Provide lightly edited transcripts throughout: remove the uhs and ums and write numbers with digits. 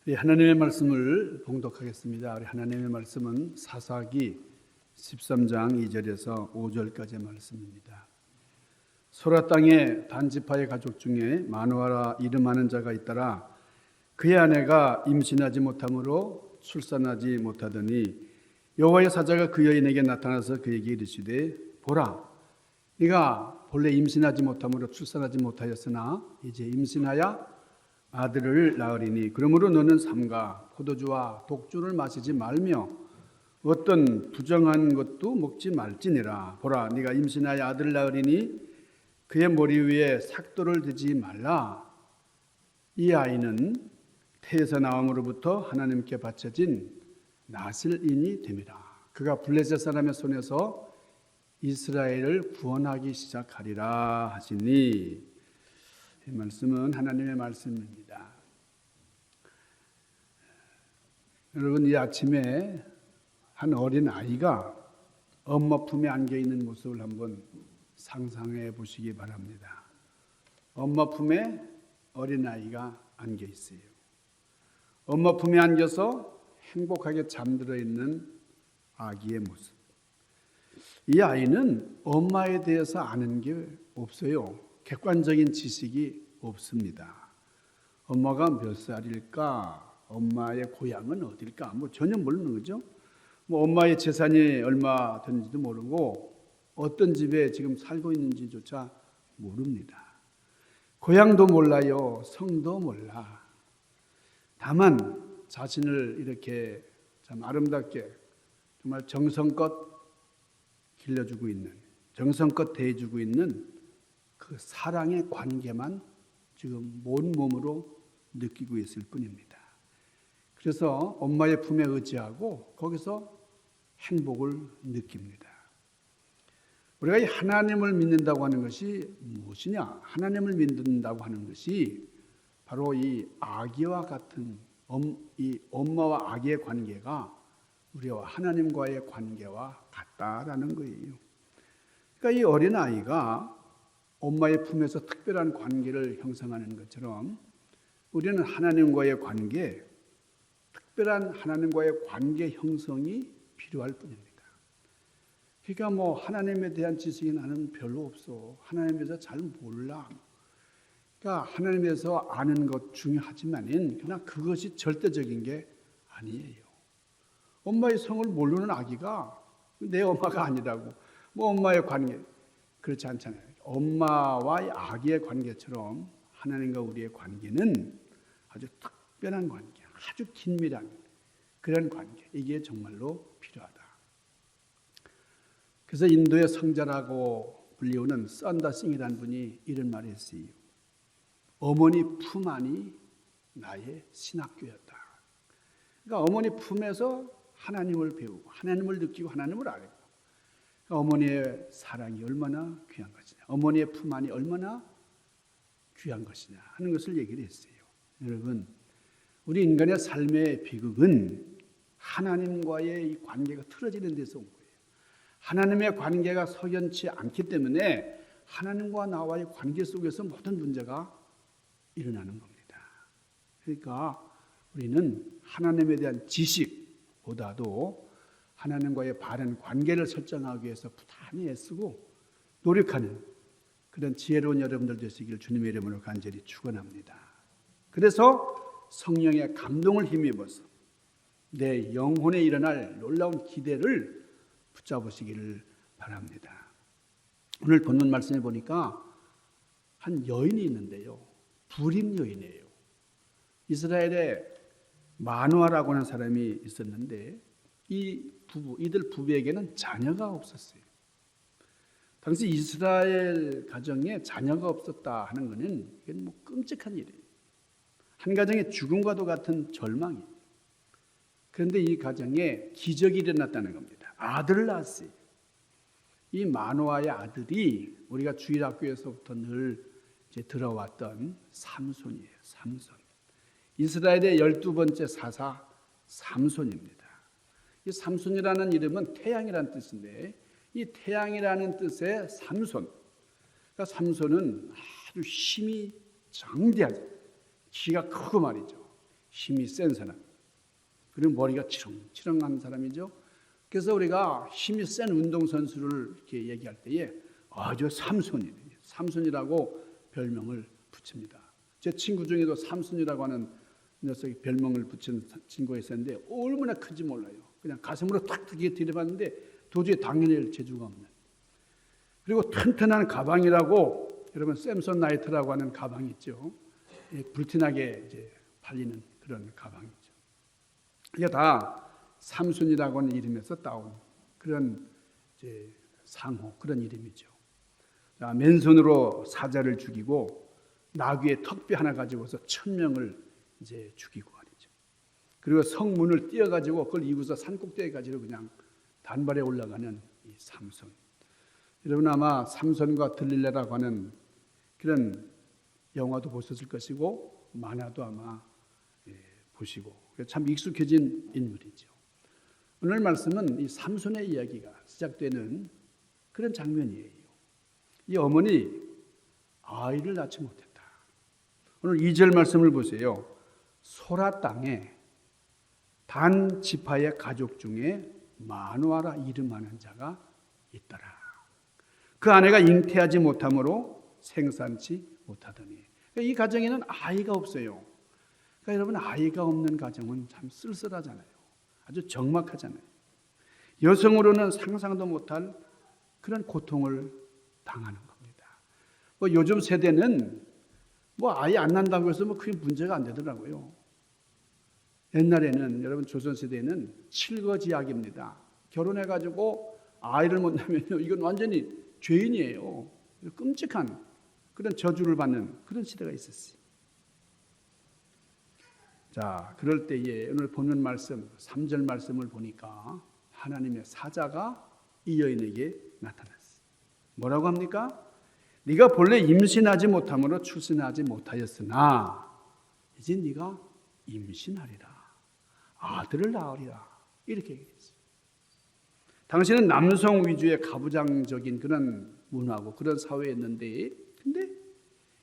우리 하나님의 말씀을 봉독하겠습니다. 우리 하나님의 말씀은 사사기 13장 2절에서 5절까지의 말씀입니다. 소라 땅에 단지파의 가족 중에 마누아라 이름하는 자가 있더라. 그의 아내가 임신하지 못함으로 출산하지 못하더니 여호와의 사자가 그 여인에게 나타나서 그에게 이르시되 보라, 네가 본래 임신하지 못함으로 출산하지 못하였으나 이제 임신하여 아들을 낳으리니 그러므로 너는 삼가 포도주와 독주를 마시지 말며 어떤 부정한 것도 먹지 말지니라. 보라, 네가 임신하여 아들을 낳으리니 그의 머리 위에 삭도를 두지 말라. 이 아이는 태에서 나옴으로부터 하나님께 바쳐진 나실인이 됨이라. 그가 블레셋 사람의 손에서 이스라엘을 구원하기 시작하리라 하시니, 이 말씀은 하나님의 말씀입니다. 여러분, 이 아침에 한 어린 아이가 엄마 품에 안겨 있는 모습을 한번 상상해 보시기 바랍니다. 엄마 품에 어린 아이가 안겨 있어요. 엄마 품에 안겨서 행복하게 잠들어 있는 아기의 모습. 이 아이는 엄마에 대해서 아는 게 없어요. 객관적인 지식이 없습니다. 엄마가 몇 살일까? 엄마의 고향은 어딜까? 전혀 모르는 거죠. 엄마의 재산이 얼마 되는지도 모르고 어떤 집에 지금 살고 있는지조차 모릅니다. 고향도 몰라요. 성도 몰라. 다만 자신을 이렇게 참 아름답게 정말 정성껏 길러주고 있는, 정성껏 대해주고 있는 그 사랑의 관계만 지금 온몸으로 느끼고 있을 뿐입니다. 그래서 엄마의 품에 의지하고 거기서 행복을 느낍니다. 우리가 이 하나님을 믿는다고 하는 것이 무엇이냐? 하나님을 믿는다고 하는 것이 바로 이 아기와 같은 이 엄마와 아기의 관계가 우리와 하나님과의 관계와 같다라는 거예요. 그러니까 이 어린아이가 엄마의 품에서 특별한 관계를 형성하는 것처럼 우리는 하나님과의 관계, 특별한 하나님과의 관계 형성이 필요할 뿐입니다. 그러니까 하나님에 대한 지식이 나는 별로 없어. 하나님에 대해서 잘 몰라. 그러니까 하나님에 대해서 아는 것 중요하지만은 그러나 그것이 절대적인 게 아니에요. 엄마의 성을 모르는 아기가 내 엄마가 아니라고 엄마의 관계 그렇지 않잖아요. 엄마와 아기의 관계처럼 하나님과 우리의 관계는 아주 특별한 관계, 아주 긴밀한 그런 관계. 이게 정말로 필요하다. 그래서 인도의 성자라고 불리우는 썬더싱이라는 분이 이런 말을 했어요. 어머니 품 안이 나의 신학교였다. 그러니까 어머니 품에서 하나님을 배우고 하나님을 느끼고 하나님을 알고 어머니의 사랑이 얼마나 귀한 것이냐, 어머니의 품 안이 얼마나 귀한 것이냐 하는 것을 얘기를 했어요. 여러분, 우리 인간의 삶의 비극은 하나님과의 이 관계가 틀어지는 데서 온 거예요. 하나님의 관계가 석연치 않기 때문에 하나님과 나와의 관계 속에서 모든 문제가 일어나는 겁니다. 그러니까 우리는 하나님에 대한 지식보다도 하나님과의 바른 관계를 설정하기 위해서 부단히 애쓰고 노력하는 그런 지혜로운 여러분들 되시길 주님의 이름으로 간절히 축원합니다. 그래서 성령의 감동을 힘입어서 내 영혼에 일어날 놀라운 기대를 붙잡으시기를 바랍니다. 오늘 본문 말씀에 보니까 한 여인이 있는데요. 불임 여인이에요. 이스라엘에 마누아라고 하는 사람이 있었는데 이들 부부에게는 자녀가 없었어요. 당시 이스라엘 가정에 자녀가 없었다 하는 것은 이건 끔찍한 일이에요. 한 가정의 죽음과도 같은 절망이에요. 그런데 이 가정에 기적이 일어났다는 겁니다. 아들을 낳았어요. 이 마누아의 아들이 우리가 주일학교에서부터 늘 이제 들어왔던 삼손이에요. 삼손. 이스라엘의 12번째 사사 삼손입니다. 이 삼손이라는 이름은 태양이라는 뜻인데 이 태양이라는 뜻의 삼손. 그러니까 삼손은 아주 힘이 장대하죠. 키가 크고 말이죠. 힘이 센 사람, 그리고 머리가 치렁치렁한 사람이죠. 그래서 우리가 힘이 센 운동선수를 이렇게 얘기할 때에 아주 삼손이라고 별명을 붙입니다. 제 친구 중에도 삼손이라고 하는 녀석이 별명을 붙인 친구가 있었는데 얼마나 큰지 몰라요. 그냥 가슴으로 탁 들이봤는데 도저히 당연히 재주가 없는. 그리고 튼튼한 가방이라고, 여러분 샘선나이트라고 하는 가방이 있죠. 불티나게 이제 팔리는 그런 가방이죠. 이게 다 삼손이라고 하는 이름에서 따온 그런 이제 상호, 그런 이름이죠. 자, 맨손으로 사자를 죽이고 나귀의 턱뼈 하나 가지고서 1000명을 이제 죽이고 말이죠. 그리고 성문을 띄어가지고 그걸 이고서 산꼭대기 가지고 그냥 단발에 올라가는 이 삼손. 여러분 아마 삼손과 들릴라라고 하는 그런 영화도 보셨을 것이고 만화도 아마 보시고 참 익숙해진 인물이죠. 오늘 말씀은 이 삼손의 이야기가 시작되는 그런 장면이에요. 이 어머니 아이를 낳지 못했다. 오늘 2절 말씀을 보세요. 소라 땅에 단 지파의 가족 중에 마누아라 이름하는 자가 있더라. 그 아내가 잉태하지 못함으로 생산치 못하더니. 이 가정에는 아이가 없어요. 그러니까 여러분 아이가 없는 가정은 참 쓸쓸하잖아요. 아주 적막하잖아요. 여성으로는 상상도 못할 그런 고통을 당하는 겁니다. 뭐 요즘 세대는 뭐 아이 안 난다고 해서 뭐 그게 문제가 안 되더라고요. 옛날에는 여러분 조선 세대는 칠거지약입니다. 결혼해가지고 아이를 못 낳으면요 이건 완전히 죄인이에요. 끔찍한 그런 저주를 받는 그런 시대가 있었어요. 자, 그럴 때에 오늘 본문 말씀 3절 말씀을 보니까 하나님의 사자가 이 여인에게 나타났어요. 뭐라고 합니까? 네가 본래 임신하지 못함으로 출산하지 못하였으나 이제 네가 임신하리라. 아들을 낳으리라. 이렇게 얘기했어요. 당시는 남성 위주의 가부장적인 그런 문화고 그런 사회였는데 근데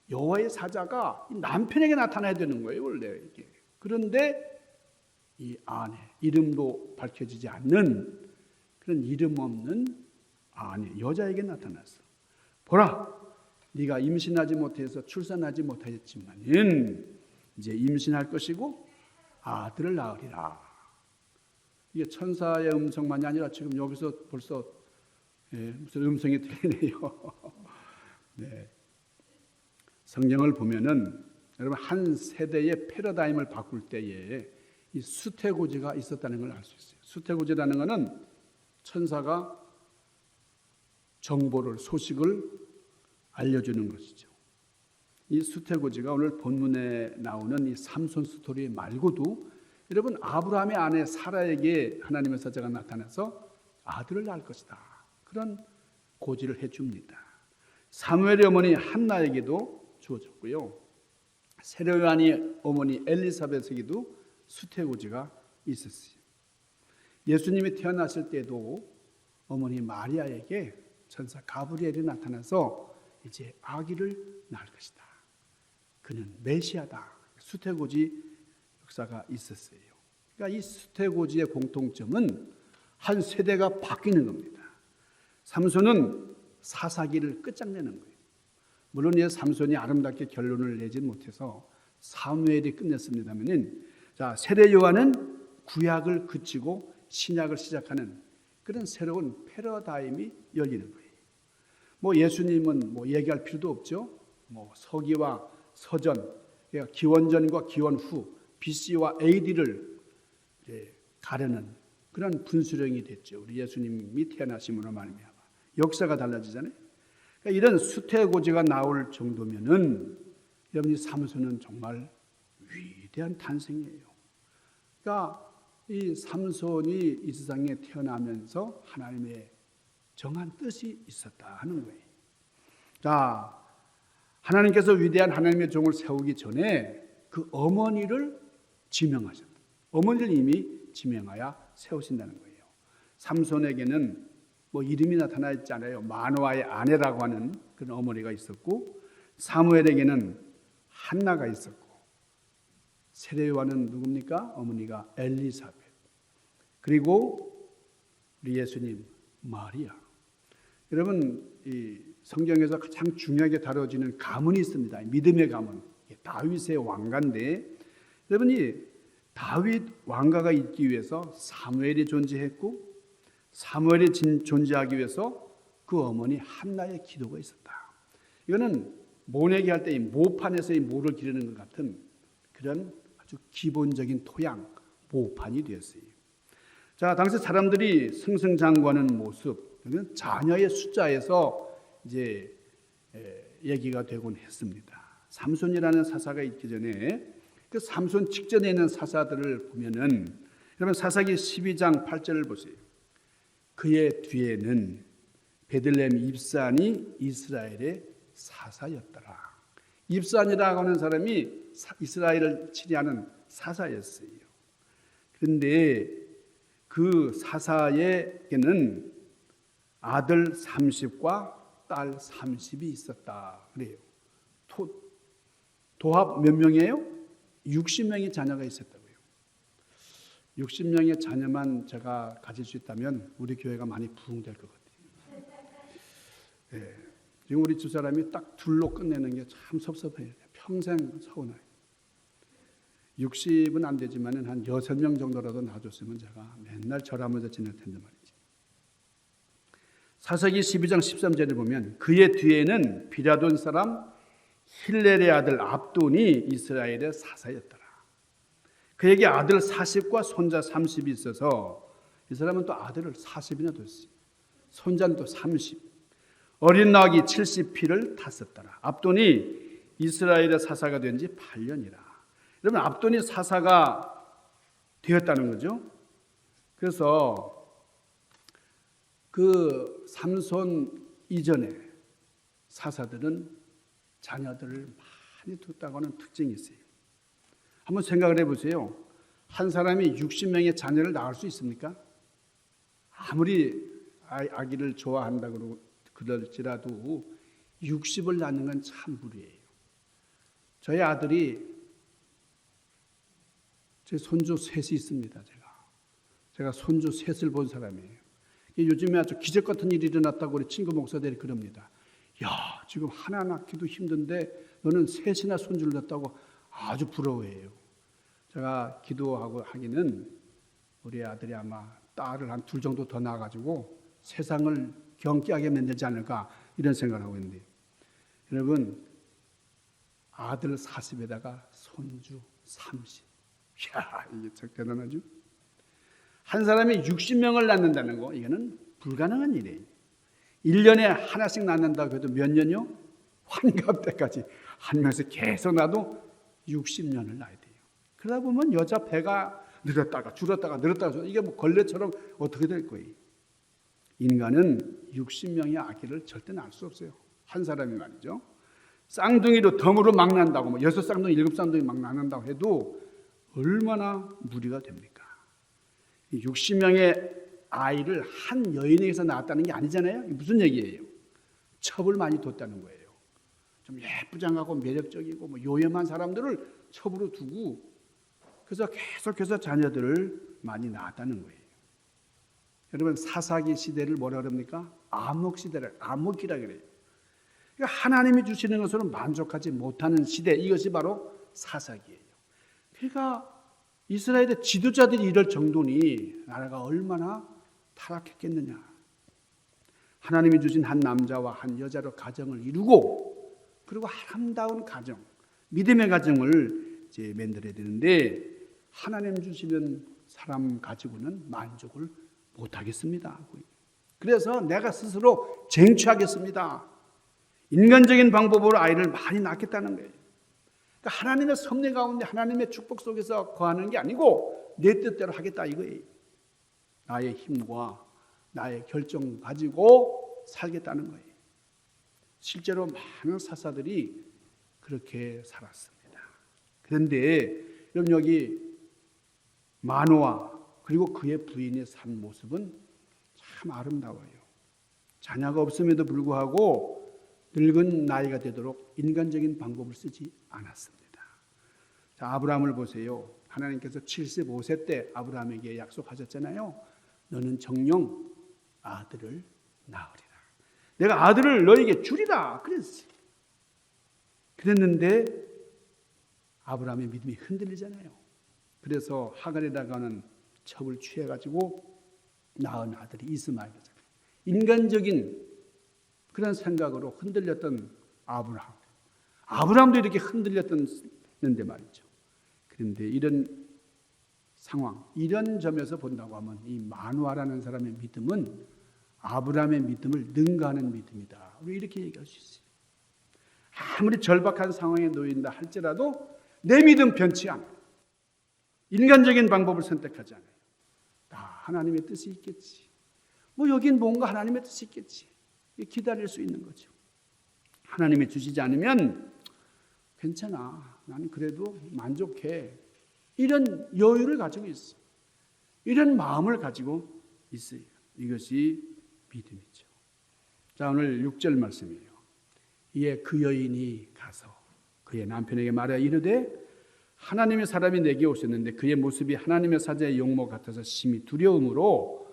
여호와의 사자가 남편에게 나타나야 되는 거예요, 원래 이게. 그런데 이 아내, 이름도 밝혀지지 않는 그런 이름 없는 아내, 여자에게 나타났어. 보라, 네가 임신하지 못해서 출산하지 못하였지만은 이제 임신할 것이고 아들을 낳으리라. 이게 천사의 음성만이 아니라 지금 여기서 벌써 무슨 음성이 들리네요. 네. 성경을 보면은 여러분 한 세대의 패러다임을 바꿀 때에 이 수태고지가 있었다는 걸 알 수 있어요. 수태고지라는 것은 천사가 정보를 소식을 알려주는 것이죠. 이 수태고지가 오늘 본문에 나오는 이 삼손 스토리 말고도 여러분 아브라함의 아내 사라에게 하나님의 사자가 나타나서 아들을 낳을 것이다. 그런 고지를 해줍니다. 사무엘의 어머니 한나에게도 주어졌고요. 세례요한의 어머니 엘리사벳에게도 수태고지가 있었어요. 예수님이 태어났을 때도 어머니 마리아에게 천사 가브리엘이 나타나서 이제 아기를 낳을 것이다. 그는 메시아다. 수태고지 역사가 있었어요. 그러니까 이 수태고지의 공통점은 한 세대가 바뀌는 겁니다. 삼손은 사사기를 끝장내는 거예요. 물론 이 삼손이 아름답게 결론을 내지 못해서 사무엘이 끝냈습니다만은 자, 세례 요한은 구약을 그치고 신약을 시작하는 그런 새로운 패러다임이 열리는 거예요. 뭐 예수님은 뭐 얘기할 필요도 없죠. 뭐 서기와 서전, 그러니까 기원전과 기원 후, BC와 AD를 가르는 그런 분수령이 됐죠. 우리 예수님이 태어나심으로 말미암아 역사가 달라지잖아요. 그러니까 이런 수태고지가 나올 정도면은 여러분이 삼손은 정말 위대한 탄생이에요. 그러니까 이 삼손이 이 세상에 태어나면서 하나님의 정한 뜻이 있었다 하는 거예요. 자, 하나님께서 위대한 하나님의 종을 세우기 전에 그 어머니를 지명하셨다. 어머니를 이미 지명하여 세우신다는 거예요. 삼손에게는 뭐 이름이 나타나 있잖아요. 마누아의 아내라고 하는 그런 어머니가 있었고, 사무엘에게는 한나가 있었고, 세례요한은 누굽니까? 어머니가 엘리사벳. 그리고 우리 예수님 마리아. 여러분, 이 성경에서 가장 중요하게 다뤄지는 가문이 있습니다. 믿음의 가문. 다윗의 왕가인데, 여러분이 다윗 왕가가 있기 위해서 사무엘이 존재했고, 사무엘이 존재하기 위해서 그 어머니 한나의 기도가 있었다. 이거는 모내기 할 때 이 모판에서 이 모를 기르는 것 같은 그런 아주 기본적인 토양, 모판이 되었어요. 자, 당시 사람들이 승승장구하는 모습, 자녀의 숫자에서 이제 얘기가 되곤 했습니다. 삼손이라는 사사가 있기 전에 그 삼손 직전에 있는 사사들을 보면은, 여러분 사사기 12장 8절을 보세요. 그의 뒤에는 베들레헴 입산이 이스라엘의 사사였더라. 입산이라고 하는 사람이 이스라엘을 치리하는 사사였어요. 그런데 그 사사에게는 아들 30과 딸 30이 있었다 그래요. 도합 몇 명이에요? 60명의 자녀가 있었다고요. 60명의 자녀만 제가 가질 수 있다면 우리 교회가 많이 부흥될 것 같아요. 네. 지금 우리 두 사람이 딱 둘로 끝내는 게 참 섭섭해요. 평생 서운해요. 60은 안 되지만 한 6명 정도라도 놔줬으면 제가 맨날 절하면서 지낼 텐데 말이지. 사사기 12장 13절을 보면 그의 뒤에는 비라돈 사람 힐렐의 아들 압돈이 이스라엘의 사사였더라. 그에게 아들 40과 손자 30이 있어서 이 사람은 또 아들을 40이나 뒀어요. 손자는 또 30. 어린 나귀 70피를 탔었더라. 압돈이 이스라엘의 사사가 된 지 8년이라. 여러분 압돈이 사사가 되었다는 거죠. 그래서 그 삼손 이전에 사사들은 자녀들을 많이 뒀다고 하는 특징이 있어요. 한번 생각을 해보세요. 한 사람이 60명의 자녀를 낳을 수 있습니까? 아무리 아기를 좋아한다고 그럴지라도 60을 낳는 건 참 무리예요. 저희 아들이 제 손주 셋이 있습니다. 제가 손주 셋을 본 사람이에요. 요즘에 아주 기적 같은 일이 일어났다고 우리 친구 목사들이 그럽니다. 야, 지금 하나 낳기도 힘든데 너는 셋이나 손주를 낳았다고 아주 부러워해요. 제가 기도하고 하기는 우리 아들이 아마 딸을 한 2 정도 더 낳아가지고 세상을 경기하게 만들지 않을까 이런 생각을 하고 있는데, 여러분 아들 40에다가 손주 30. 이야, 이게 참 대단하죠. 한 사람이 60명을 낳는다는 거, 이거는 불가능한 일이에요. 1년에 하나씩 낳는다고 해도 몇 년이요? 환갑 때까지 한 명씩 계속 낳아도 60년을 낳아야 돼요. 그러다 보면 여자 배가 늘었다가 줄었다가 늘었다가 이게 뭐 걸레처럼 어떻게 될 거예요. 인간은 60명의 아기를 절대 낳을 수 없어요. 한 사람이 말이죠. 쌍둥이로 덤으로 막 난다고, 뭐 6쌍둥이, 7쌍둥이 막 낳는다고 해도 얼마나 무리가 됩니까? 60명의 아이를 한 여인에게서 낳았다는 게 아니잖아요. 무슨 얘기예요? 첩을 많이 뒀다는 거예요. 좀 예쁘장하고 매력적이고 뭐 요염한 사람들을 첩으로 두고, 그래서 계속해서 자녀들을 많이 낳았다는 거예요. 여러분 사사기 시대를 뭐라 그럽니까? 암흑 시대를 암흑기라 그래요. 그러니까 하나님이 주시는 것으로 만족하지 못하는 시대, 이것이 바로 사사기예요. 그러니까 이스라엘의 지도자들이 이럴 정도니 나라가 얼마나 타락했겠느냐. 하나님이 주신 한 남자와 한 여자로 가정을 이루고, 그리고 아름다운 가정, 믿음의 가정을 이제 만들어야 되는데, 하나님 주시는 사람 가지고는 만족을 못하겠습니다. 그래서 내가 스스로 쟁취하겠습니다. 인간적인 방법으로 아이를 많이 낳겠다는 거예요. 그러니까 하나님의 섭리 가운데 하나님의 축복 속에서 거하는 게 아니고 내 뜻대로 하겠다 이거예요. 나의 힘과 나의 결정 가지고 살겠다는 거예요. 실제로 많은 사사들이 그렇게 살았습니다. 그런데 여러분 여기 마노아 그리고 그의 부인이 산 모습은 참 아름다워요. 자녀가 없음에도 불구하고 늙은 나이가 되도록 인간적인 방법을 쓰지 않았습니다. 자, 아브라함을 보세요. 하나님께서 75세 때 아브라함에게 약속하셨잖아요. 너는 정녕 아들을 낳으리라. 내가 아들을 너에게 주리라 그랬어요. 그랬는데 아브라함의 믿음이 흔들리잖아요. 그래서 하갈이라고 하는 첩을 취해가지고 낳은 아들이 이스마엘이잖아요. 인간적인 그런 생각으로 흔들렸던 아브라함도 이렇게 흔들렸던데 말이죠. 그런데 이런 상황, 이런 점에서 본다고 하면 이 마누아라는 사람의 믿음은 아브라함의 믿음을 능가하는 믿음이다. 우리 이렇게 얘기할 수 있어요. 아무리 절박한 상황에 놓인다 할지라도 내 믿음 변치 않아요. 인간적인 방법을 선택하지 않아요. 다 하나님의 뜻이 있겠지. 뭐 여긴 뭔가 하나님의 뜻이 있겠지. 기다릴 수 있는 거죠. 하나님이 주시지 않으면 괜찮아. 나는 그래도 만족해. 이런 여유를 가지고 있어. 이런 마음을 가지고 있어요. 이것이 믿음이죠. 자, 오늘 6절 말씀이에요. 이에 그 여인이 가서 그의 남편에게 말하여 이르되 하나님의 사람이 내게 오셨는데 그의 모습이 하나님의 사자의 용모 같아서 심히 두려움으로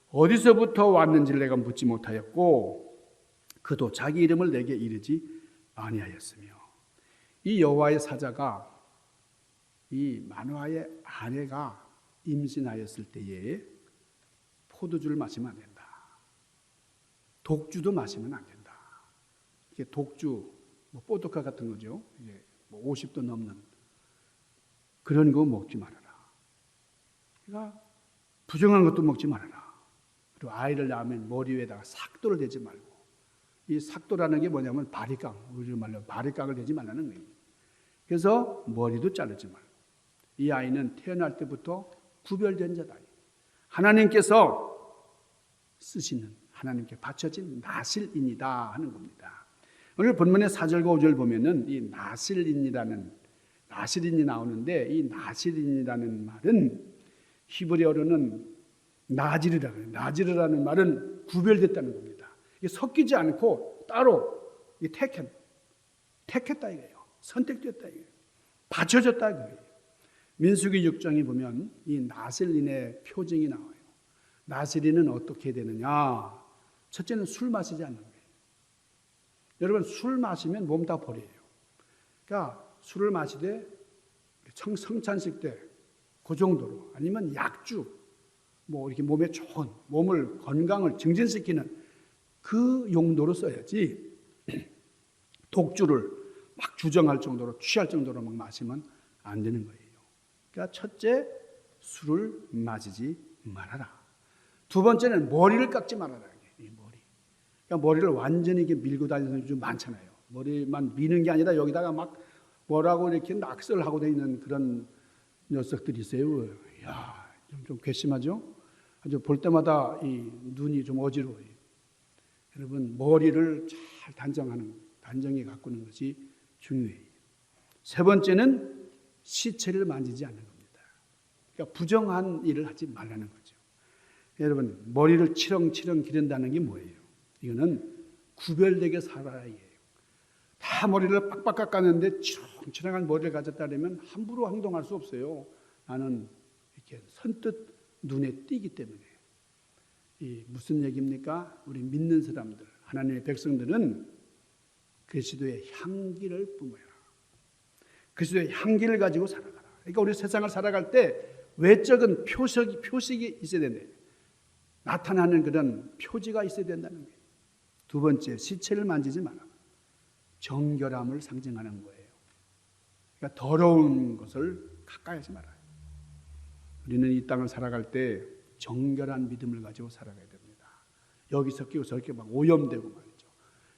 어디서부터 왔는지를 내가 묻지 못하였고 그도 자기 이름을 내게 이르지 아니하였으며 이 여호와의 사자가 이 마누아의 아내가 임신하였을 때에 포도주를 마시면 안 된다. 독주도 마시면 안 된다. 이게 독주, 뽀드카 같은 거죠. 이게 50도 넘는 그런 거 먹지 말아라. 그러니까 부정한 것도 먹지 말아라. 그리고 아이를 낳으면 머리 위에다가 삭도를 대지 말고 이 삭도라는 게 뭐냐면 바리깡, 우리 말로 바리깡을 대지 말라는 거예요. 그래서 머리도 자르지 말고 이 아이는 태어날 때부터 구별된 자다. 하나님께서 쓰시는 하나님께 바쳐진 나실인이다 하는 겁니다. 오늘 본문의 4절과 5절 보면은 이 나실인이 나오는데 이 나실인이라는 말은 히브리어로는 나지르라고 해요. 나지르라는 말은 구별됐다는 겁니다. 이게 섞이지 않고 따로 택했다 이거예요. 선택됐다 이거예요. 바쳐졌다 이거예요. 민수기 6장에 보면 이 나실인의 표징이 나와요. 나실인은 어떻게 되느냐? 첫째는 술 마시지 않는 거예요. 여러분 술 마시면 몸 다 버려요. 그러니까 술을 마시되 성찬식 때 그 정도로 아니면 약주 뭐 이렇게 몸에 좋은 몸을 건강을 증진시키는 그 용도로 써야지 독주를 막 주정할 정도로 취할 정도로 막 마시면 안 되는 거예요. 그러니까 첫째 술을 마시지 말아라. 두 번째는 머리를 깎지 말아라. 이 머리. 그러니까 머리를 완전히 이렇게 밀고 다니는 사람이 좀 많잖아요. 머리만 미는 게 아니라 여기다가 막 뭐라고 이렇게 낙서를 하고 다니는 그런 녀석들이 있어요. 이야, 좀 괘씸하죠? 아주 볼 때마다 이 눈이 좀 어지러워요. 여러분, 머리를 잘 단정히 가꾸는 것이 중요해요. 세 번째는 시체를 만지지 않는 겁니다. 그러니까 부정한 일을 하지 말라는 거죠. 여러분, 머리를 치렁치렁 기른다는 게 뭐예요? 이거는 구별되게 살아야 해요. 다 머리를 빡빡 깎았는데 치렁치렁한 머리를 가졌다면 함부로 행동할 수 없어요. 나는 이렇게 선뜻 눈에 띄기 때문에. 이 무슨 얘기입니까? 우리 믿는 사람들, 하나님의 백성들은 그리스도의 향기를 뿜어라. 그리스도의 향기를 가지고 살아가라. 그러니까 우리 세상을 살아갈 때 외적인 표식이 있어야 된다. 나타나는 그런 표지가 있어야 된다는 거예요. 두 번째, 시체를 만지지 마라. 정결함을 상징하는 거예요. 그러니까 더러운 것을 가까이 하지 말아요. 우리는 이 땅을 살아갈 때 정결한 믿음을 가지고 살아가야 됩니다. 여기 섞이고 저렇게 막 오염되고 말이죠.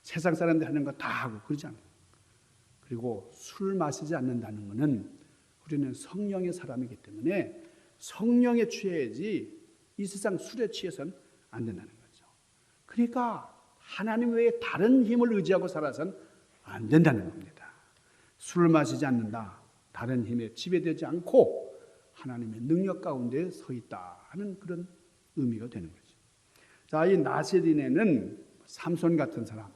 세상 사람들이 하는 거 다 하고 그러지 않아요. 그리고 술 마시지 않는다는 것은 우리는 성령의 사람이기 때문에 성령에 취해야지 이 세상 술에 취해서는 안 된다는 거죠. 그러니까 하나님 외에 다른 힘을 의지하고 살아서는 안 된다는 겁니다. 술을 마시지 않는다. 다른 힘에 지배되지 않고 하나님의 능력 가운데 서 있다 하는 그런 의미가 되는 거죠. 자, 이 나세린에는 삼손 같은 사람,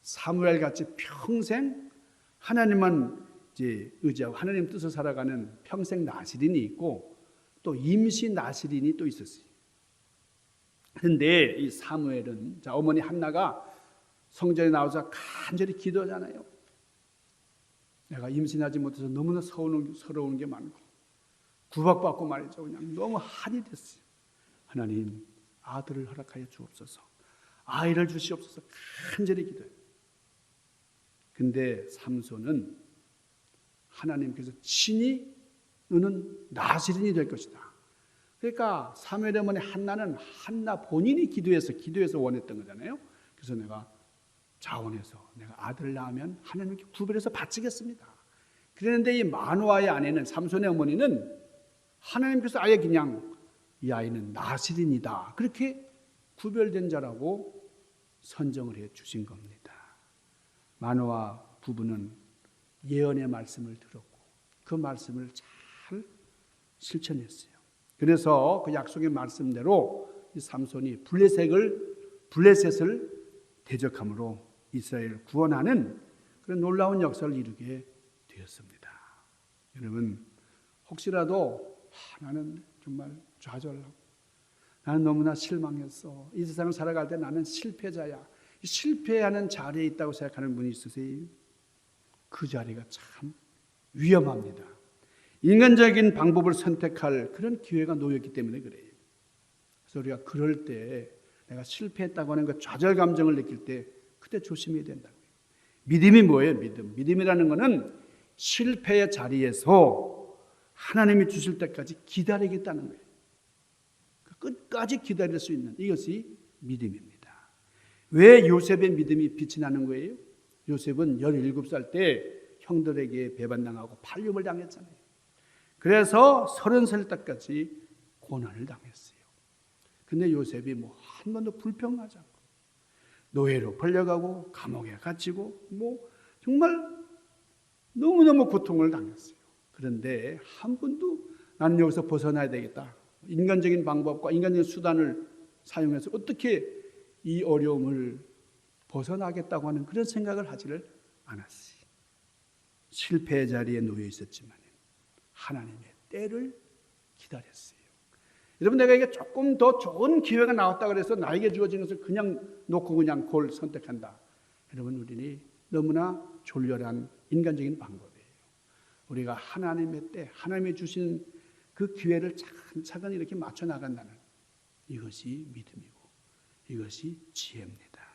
사무엘 같이 평생 하나님만 이제 의지하고 하나님 뜻을 살아가는 평생 나시린이 있고 또 임시 나시린이 또 있었어요. 그런데 이 사무엘은 자 어머니 한나가 성전에 나와서 간절히 기도하잖아요. 내가 임신하지 못해서 너무나 서러운 게 많고 구박받고 말이죠. 그냥 너무 한이 됐어요. 하나님 아들을 허락하여 주옵소서. 아이를 주시옵소서. 간절히 기도해요. 근데 삼손은 하나님께서 친히 너는 나시린이 될 것이다. 그러니까 사무엘의 어머니 한나는 한나 본인이 기도해서 원했던 거잖아요. 그래서 내가 자원해서 내가 아들을 낳으면 하나님께 구별해서 바치겠습니다. 그랬는데 이 마누아의 아내는 삼손의 어머니는 하나님께서 아예 그냥 이 아이는 나시린이다. 그렇게 구별된 자라고 선정을 해 주신 겁니다. 마누아 부부는 예언의 말씀을 들었고 그 말씀을 잘 실천했어요. 그래서 그 약속의 말씀대로 이 삼손이 블레셋을 대적함으로 이스라엘을 구원하는 그런 놀라운 역사를 이루게 되었습니다. 여러분 혹시라도 나는 정말 좌절하고 나는 너무나 실망했어. 이 세상을 살아갈 때 나는 실패자야. 실패하는 자리에 있다고 생각하는 분이 있으세요? 그 자리가 참 위험합니다. 인간적인 방법을 선택할 그런 기회가 놓였기 때문에 그래요. 그래서 우리가 그럴 때 내가 실패했다고 하는 그 좌절 감정을 느낄 때 그때 조심해야 된다고요. 믿음이 뭐예요? 믿음이라는 것은 실패의 자리에서 하나님이 주실 때까지 기다리겠다는 거예요. 끝까지 기다릴 수 있는 이것이 믿음입니다. 왜 요셉의 믿음이 빛이 나는 거예요? 요셉은 17살 때 형들에게 배반당하고 팔림을 당했잖아요. 그래서 30살 때까지 고난을 당했어요. 근데 요셉이 한 번도 불평하지 않고 노예로 벌려가고 감옥에 갇히고 정말 너무너무 고통을 당했어요. 그런데 한 번도 나는 여기서 벗어나야 되겠다. 인간적인 방법과 인간적인 수단을 사용해서 어떻게 이 어려움을 벗어나겠다고 하는 그런 생각을 하지를 않았어요. 실패의 자리에 놓여 있었지만 하나님의 때를 기다렸어요. 여러분 내가 이게 조금 더 좋은 기회가 나왔다 그래서 나에게 주어진 것을 그냥 놓고 그냥 그걸 선택한다. 여러분 우리는 너무나 졸렬한 인간적인 방법이에요. 우리가 하나님의 때 하나님이 주신 그 기회를 차근차근 이렇게 맞춰 나간다는 이것이 믿음이고 이것이 지혜입니다.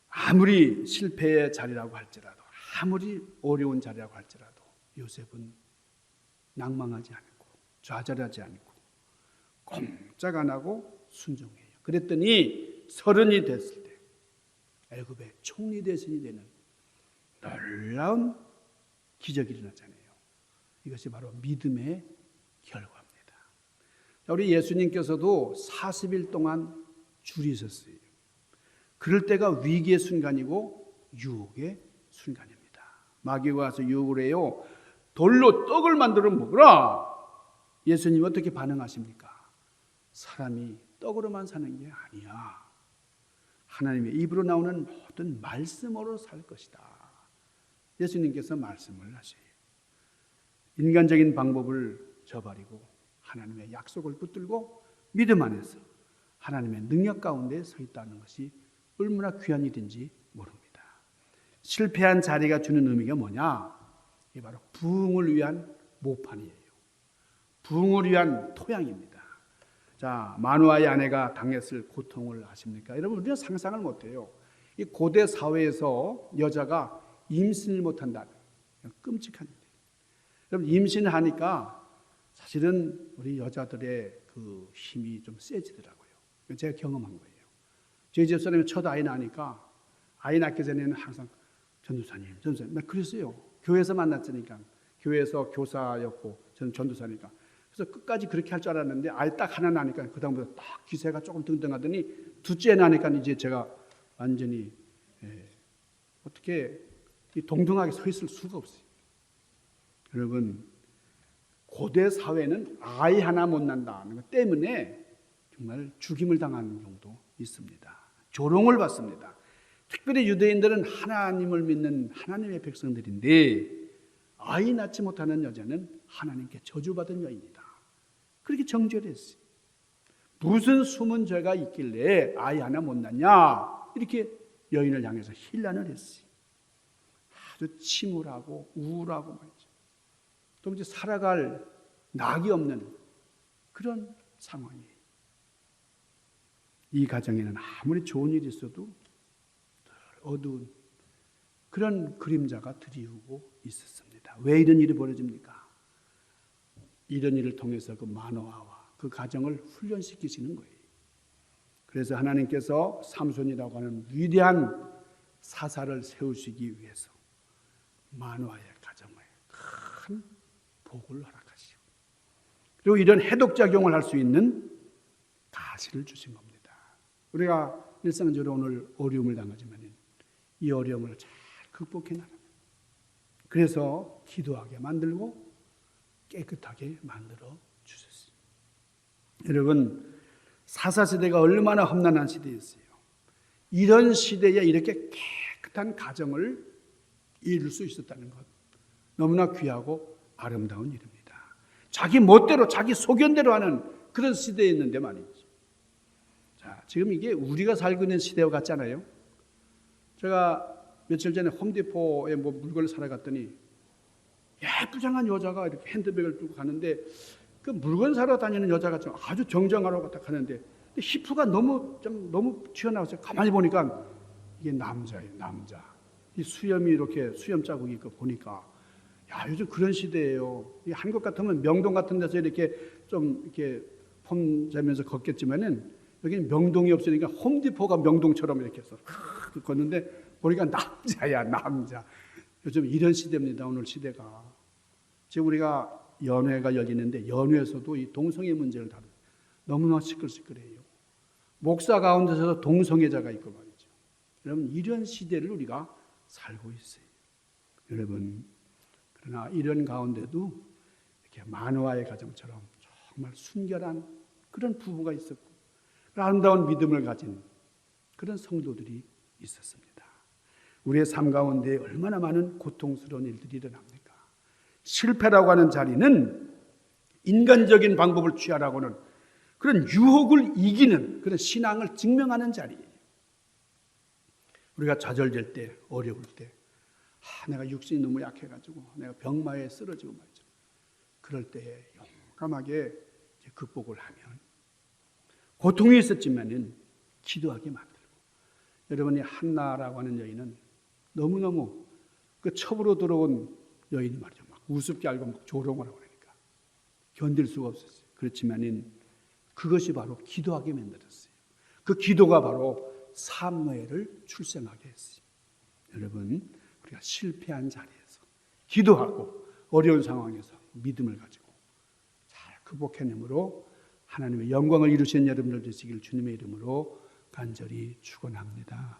아무리 실패의 자리라고 할지라도 아무리 어려운 자리라고 할지라도 요셉은 낭망하지 않고 좌절하지 않고 꼼짝 안 하고 순종해요. 그랬더니 30이 됐을 때 애굽의 총리 대신이 되는 놀라운 기적이 일어나잖아요. 이것이 바로 믿음의 결과입니다. 우리 예수님께서도 40일 동안 줄이 섰어요. 그럴 때가 위기의 순간이고 유혹의 순간입니다. 마귀가 와서 유혹을 해요. 돌로 떡을 만들어 먹으라. 예수님 어떻게 반응하십니까? 사람이 떡으로만 사는 게 아니야. 하나님의 입으로 나오는 모든 말씀으로 살 것이다. 예수님께서 말씀을 하세요. 인간적인 방법을 저버리고 하나님의 약속을 붙들고 믿음 안에서 하나님의 능력 가운데 서 있다는 것이 얼마나 귀한 일인지 모릅니다. 실패한 자리가 주는 의미가 뭐냐? 이게 바로 부흥을 위한 모판이에요. 부흥을 위한 토양입니다. 자, 마누아의 아내가 당했을 고통을 아십니까? 여러분 우리가 상상을 못해요. 이 고대 사회에서 여자가 임신을 못한다는 끔찍한 일이에요. 여러분 임신을 하니까 사실은 우리 여자들의 그 힘이 좀 세지더라고요. 제가 경험한 거예요. 저희 집사람이 첫 아이 낳으니까 아이 낳기 전에는 항상 전도사님. 나 그랬어요. 교회에서 만났으니까. 교회에서 교사였고 저는 전도사니까. 그래서 끝까지 그렇게 할 줄 알았는데 아이 딱 하나 낳으니까 그다음부터 딱 기세가 조금 등등하더니 둘째 낳으니까 이제 제가 완전히 어떻게 동등하게 서 있을 수가 없어요. 여러분 고대 사회는 아이 하나 못 낳는다는 것 때문에 정말 죽임을 당하는 경우도 있습니다. 조롱을 받습니다. 특별히 유대인들은 하나님을 믿는 하나님의 백성들인데 아이 낳지 못하는 여자는 하나님께 저주받은 여인이다. 그렇게 정죄했어요. 무슨 숨은 죄가 있길래 아이 하나 못 낳냐? 이렇게 여인을 향해서 힐난을 했어요. 아주 침울하고 우울하고 말이죠. 도무지 살아갈 낙이 없는 그런 상황이에요. 이 가정에는 아무리 좋은 일이 있어도 어두운 그런 그림자가 드리우고 있었습니다. 왜 이런 일이 벌어집니까? 이런 일을 통해서 그 마노아와 그 가정을 훈련시키시는 거예요. 그래서 하나님께서 삼손이라고 하는 위대한 사사를 세우시기 위해서 마노아의 가정에 큰 복을 허락하시고 그리고 이런 해독작용을 할 수 있는 가시를 주신 겁니다. 우리가 일상적으로 오늘 어려움을 당하지만 이 어려움을 잘 극복해 나가면 그래서 기도하게 만들고 깨끗하게 만들어 주셨어요. 여러분 사사시대가 얼마나 험난한 시대였어요. 이런 시대에 이렇게 깨끗한 가정을 이룰 수 있었다는 것 너무나 귀하고 아름다운 일입니다. 자기 멋대로 자기 소견대로 하는 그런 시대였는데 말이죠. 자, 지금 이게 우리가 살고 있는 시대와 같잖아요. 제가 며칠 전에 홈디포에 뭐 물건을 사러 갔더니 예쁘장한 여자가 이렇게 핸드백을 들고 가는데 그 물건 사러 다니는 여자가 좀 아주 정정하라고 딱 하는데 히프가 너무 튀어나와서 가만히 보니까 이게 남자예요, 남자. 이 수염이 이렇게 수염 자국이 있고 보니까 야 요즘 그런 시대예요. 이 한국 같으면 명동 같은 데서 이렇게 좀 이렇게 폼 재면서 걷겠지만은 여기는 명동이 없으니까 홈디포가 명동처럼 이렇게 해서 걷는데 보니까 남자야, 남자. 요즘 이런 시대입니다. 오늘 시대가. 지금 우리가 연회가 열리는데 연회에서도 이 동성애 문제를 다루고 너무나 시끌시끌해요. 목사 가운데서도 동성애자가 있고 말이죠. 여러분 이런 시대를 우리가 살고 있어요. 여러분 그러나 이런 가운데도 이렇게 마노아의 가정처럼 정말 순결한 그런 부부가 있었고 아름다운 믿음을 가진 그런 성도들이 있었습니다. 우리의 삶 가운데 얼마나 많은 고통스러운 일들이 일어납니까? 실패라고 하는 자리는 인간적인 방법을 취하라고는 그런 유혹을 이기는 그런 신앙을 증명하는 자리예요. 우리가 좌절될 때, 어려울 때, 내가 육신이 너무 약해가지고 내가 병마에 쓰러지고 말이죠. 그럴 때 용감하게 극복을 하면 고통이 있었지만은 기도하게 만들고 여러분이 한나라고 하는 여인은 너무너무 그 첩으로 들어온 여인이 말이죠. 막 우습게 알고 막 조롱을 하고 그러니까 견딜 수가 없었어요. 그렇지만은 그것이 바로 기도하게 만들었어요. 그 기도가 바로 사무엘을 출생하게 했어요. 여러분 우리가 실패한 자리에서 기도하고 어려운 상황에서 믿음을 가지고 잘 극복해내므로 하나님의 영광을 이루신 여러분들 되시길 주님의 이름으로 간절히 축원합니다.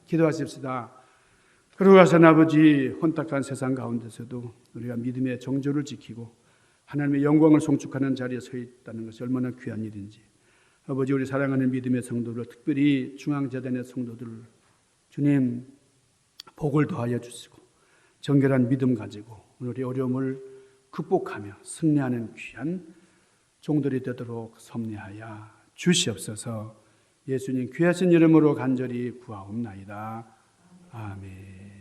기도하십시다. 그러고선 아버지 혼탁한 세상 가운데서도 우리가 믿음의 정조를 지키고 하나님의 영광을 송축하는 자리에 서 있다는 것이 얼마나 귀한 일인지 아버지 우리 사랑하는 믿음의 성도들 특별히 중앙재단의 성도들을 주님 복을 더하여 주시고 정결한 믿음 가지고 오늘의 어려움을 극복하며 승리하는 귀한 종들이 되도록 섭리하여 주시옵소서. 예수님 귀하신 이름으로 간절히 구하옵나이다. 아멘.